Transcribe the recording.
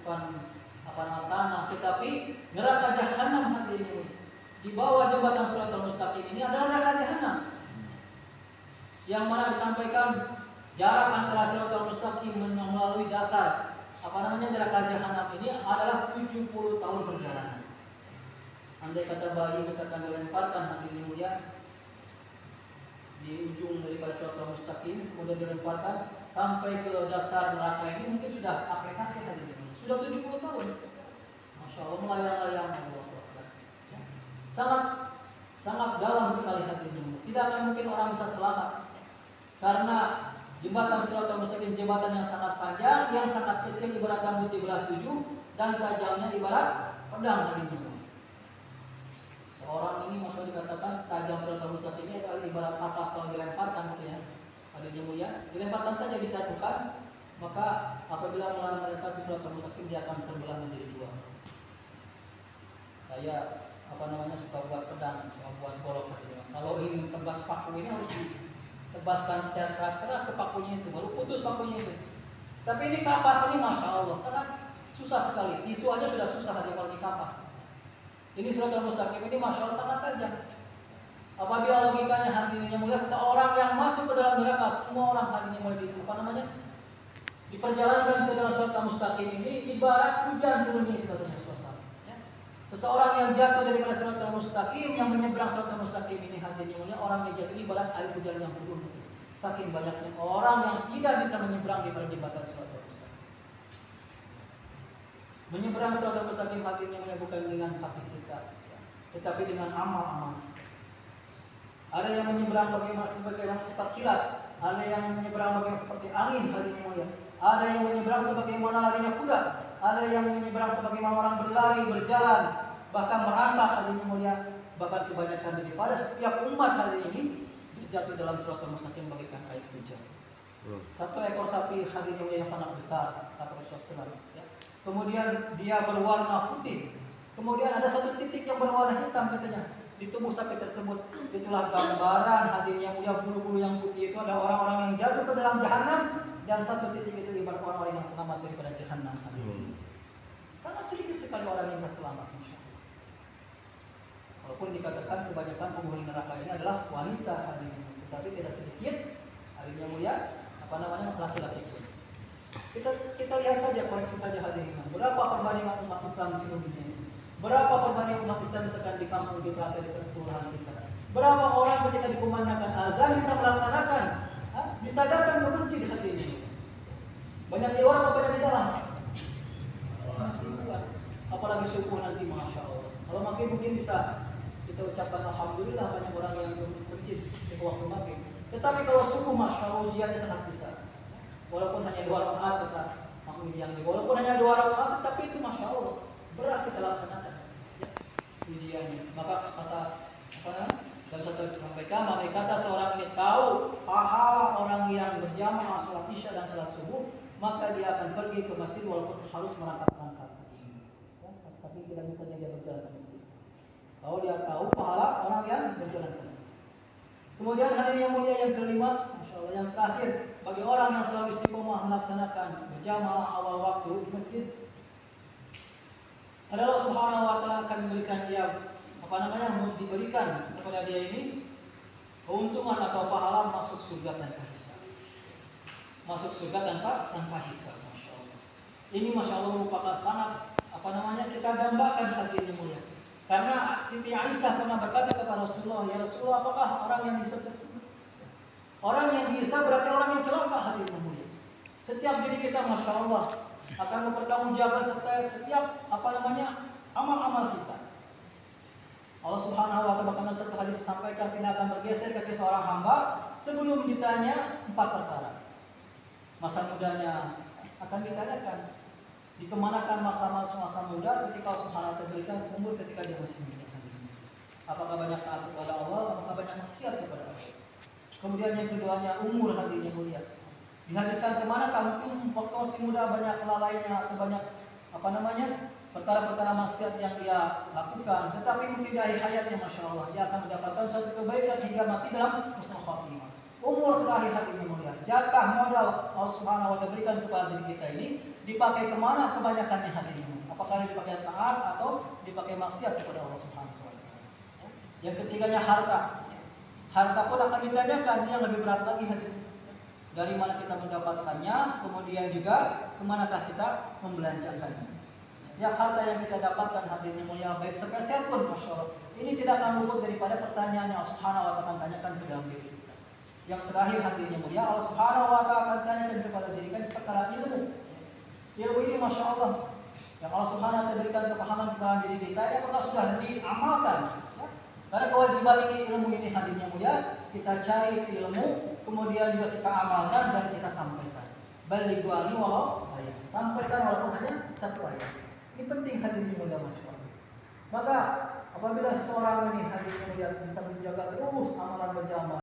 bukan tanah, tetapi neraka jahanam hadirin. Di bawah jembatan Shiratal Mustaqim ini adalah neraka jahanam. Yang mana disampaikan jarak antara Shiratal Mustaqim melalui dasar neraka jahanam ini adalah 70 tahun perjalanan. Andai kata bayi misalkan dilemparkan hadirin mulia di ujung daripada Shiratal Mustaqim, kemudian dilemparkan sampai ke dasar neraka ini, mungkin sudah kakek-kakek hadirin. Sudah 70 tahun. Masya Allah, melayang-layang. Sangat dalam sekali hatinya. Tidak akan mungkin orang bisa selamat. Karena jembatan Shiratal Mustaqim jembatan yang sangat panjang, yang sangat kecil ibarat rambut dibelah 7 dan tajamnya ibarat pedang hadirin. Seorang ini maksudnya dikatakan tajam Shiratal Mustaqim ini adalah ibarat kapas kalau dilemparkan gitu ya. Hadirin mulia, dilemparkan saja dijatuhkan, maka apabila melintasi Shiratal Mustaqim dia akan terbelah menjadi 2. Saya suka buat pedang, suka buat golok gitu. Kalau ingin tebas paku ini harus ditebaskan secara keras-keras ke pakunya itu, baru putus pakunya itu. Tapi ini kapas ini masya Allah sangat susah sekali. Tisu aja sudah susah kalau di kapas. Ini Shiratal Mustaqim ini masya Allah sangat tajam. Apabila logikanya hatinya mulia, seorang yang masuk ke dalam neraka, semua orang hatinya mulia diperjalankan ke dalam Shiratal Mustaqim ini ibarat hujan turunnya itu katanya suasana. Ya. Seseorang yang jatuh daripada Shiratal Mustaqim, yang menyeberang Shiratal Mustaqim ini hatinya mulia, orang yang jatuh ibarat air hujan yang turun. Saking banyaknya orang yang tidak bisa menyeberang daripada jembatan Shiratal Mustaqim. Menyeberang Shiratal Mustaqim hatinya mulia bukan dengan hati kita, ya, tetapi dengan amal-amal. Ada yang menyeberang bagaimana seperti cepat kilat, ada yang menyeberang bagaimana seperti angin hatinya mulia. Ada yang menyeberang sebagaimana larinya kuda, ada yang menyeberang sebagaimana orang berlari, berjalan, bahkan merangkak hadirin mulia. Bahkan kebanyakan daripada setiap umat hari ini jatuh dalam Shiratal Mustaqim bagaikan air hujan. Satu ekor sapi hadirin mulia yang sangat besar, kata Rasulullah SAW. Ya. Kemudian dia berwarna putih. Kemudian ada satu titik yang berwarna hitam katanya di tubuh sapi tersebut. Itulah gambaran hadirin yang mulia, bulu-bulu yang putih itu ada orang-orang yang jatuh ke dalam jahanam. Dan satu titik itu ibarat orang-orang yang selamat daripada jahanam. Sangat sedikit sekali orang yang selamat, insya Allah. Walaupun dikatakan kebanyakan penghuni neraka ini adalah wanita hadirin, tetapi tidak sedikit hadirin mulia laki-laki pun. Kita lihat saja, koreksi saja hadirin. Berapa perbandingan umat Islam di seluruh dunia ini? Berapa perbandingan umat Islam misalkan di kampung kita atau di kelurahan kita? Berapa orang ketika dikumandangkan azan bisa melaksanakan? Bisa datang ke masjid hati ini. Banyak di luar apa banyak di dalam? Apalagi subuh nanti masya Allah. Kalau maghrib mungkin bisa kita ucapkan alhamdulillah banyak orang yang ikut masjid di waktu maghrib. Tetapi kalau subuh masya Allah ujiannya sangat besar. Walaupun hanya 2 rakaat tetap walaupun hanya 2 rakaat tetapi itu masya Allah berat kita laksanakan ujiannya. Maka dalam satu sampaikan, maka kata seorang ini tahu pahala orang yang berjamaah sholat isya dan sholat subuh, maka dia akan pergi ke masjid walaupun harus merangkak-rangkak. Ya, tapi tidak bisa dia berjalan ke masjid. Kalau dia tahu pahala orang yang berjalan ke masjid. Kemudian hadirin yang mulia yang kelima, masya Allah, yang terakhir, bagi orang yang selalu istiqomah melaksanakan berjamaah awal waktu di masjid, Allah Subhanahu wa Ta'ala akan memberikan dia diberikan kepada dia ini keuntungan atau pahala masuk surga tanpa hisab. Masuk surga tanpa hisab, masya Allah. Ini masya Allah merupakan sangat kita dambakan hati ini mulia. Karena Siti Aisyah pernah berkata kepada Rasulullah, ya Rasulullah, apakah orang yang dihisab tersebut? Orang yang dihisab berarti orang yang celaka hati ini mulia. Setiap diri kita masya Allah akan mempertanggungjawabkan setiap amal-amal kita. Allah Subhanahu wa Ta'ala bahkan satu hadis sampaikan tidak akan bergeser kaki seorang hamba sebelum ditanya 4 perkara. Masa mudanya akan ditanyakan, dikemanakan masa muda ketika Allah Subhanahu wa Ta'ala berikan umur ketika dia masih muda. Apakah banyak taat kepada Allah, apakah banyak maksiat kepada Allah. Kemudian yang keduanya umur hadirin yang mulia. Dihabiskan kemana? Mungkin waktu masih muda banyak lalainya atau banyak perkara-perkara maksiat yang dia lakukan, tetapi mungkin di akhir hayatnya masya Allah dia akan mendapatkan suatu kebaikan hingga mati dalam husnul khatimah. Umur terakhir hati ini mulia, jatah modal Allah Subhanahu wa Ta'ala berikan kepada diri kita ini dipakai kemana kebanyakannya hadirin? Apakah dipakai taat atau dipakai maksiat kepada Allah Subhanahu wa taala? Yang ketiganya harta. Harta pun akan ditanyakan, yang lebih berat lagi hadirin. Dari mana kita mendapatkannya, kemudian juga kemanakah kita membelanjakannya. Setiap harta yang kita dapatkan hadirin mulia, baik sepeser pun, Masya Allah, ini tidak akan luput daripada pertanyaan yang Allah Subhanahu wa taala tanyakan ke dalam diri kita. Yang terakhir hadirin mulia, Allah Subhanahu wa taala akan tanyakan kepada diri kita perkara ilmu. Ilmu ini Masya Allah, yang Allah Subhanahu wa taala berikan kepahaman ke dalam diri kita, yang pernah sudah diamalkan. Karena kewajiban ilmu ini hadirnya mulia, kita cari ilmu, kemudian juga kita amalkan dan kita sampaikan. Balighu anni walau ayat. Sampaikan walaupun hanya satu ayat. Ini penting hadirnya mulia, Masya Allah. Maka apabila seseorang ini hadirnya mulia bisa menjaga terus amalan berjamaah,